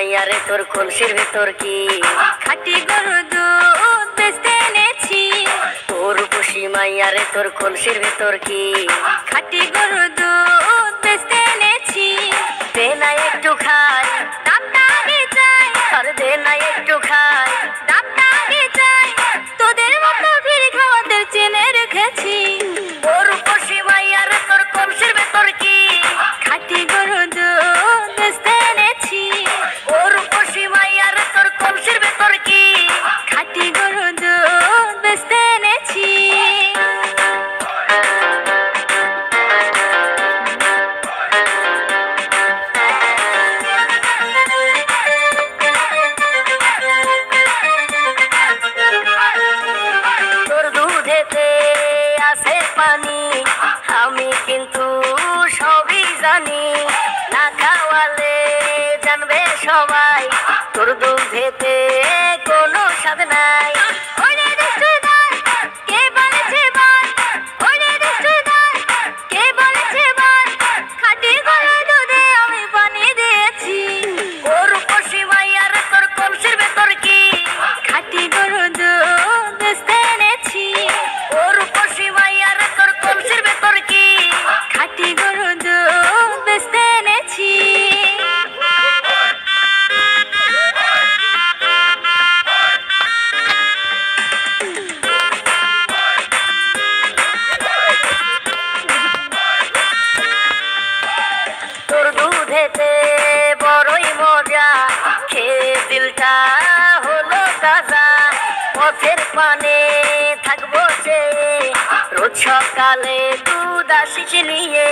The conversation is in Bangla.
মাইয়ারে তোর কলসির ভেতর কি খাটি গরুর দুধ বেচতে এনেছি। তোর খুশি মাইয়ারে তোর কলসির ভেতর কি খাটি গরুর দুধ বেচতে এনেছি। দে না একটু খাই, দামটা আগে চাই, আর দে না একটু খাই। দামটা আগে চাই, তোদের মতো ফিরে খাওয়াদের চেনে রেখেছি। তোর খুশি মাইয়ারে তোর কলসির ভেতর কি খাটি গরুর দুধ বেচতে এনেছি। তোর খুশি মাইয়ারে তোর কলসির ভেতর কি খাটি গরুর দুধ বেচতে এনেছি। তোর দুধেতে আছে পানি, আমি কিন্তু সবই জানি। না খাওয়ালে জানবে সবাই তোর দুধেতে কোনো স্বাদ নাই। ওরে দুষ্টুদার, কে বলেছে বল? ওরে দুষ্টুদার, কে বলেছে বল? খাটি গরুর দুধে আমি পানি দিয়েছি। ওর খুশি মাইয়ারে তোর কলসির ভেতর কি খাটি গরুর দুধ বেচতে এনেছি। ওর খুশি মাইয়ারে তোর কলসির ভেতর কি খাটি গরুর দুধ বেচতে এনেছি। তোর দুধেতে বড়ই মজা, খেয়ে দিলটা হলো তাজা। পথের পানে থাকবো যে রোজ সকালে দুধ আসিস নিয়ে।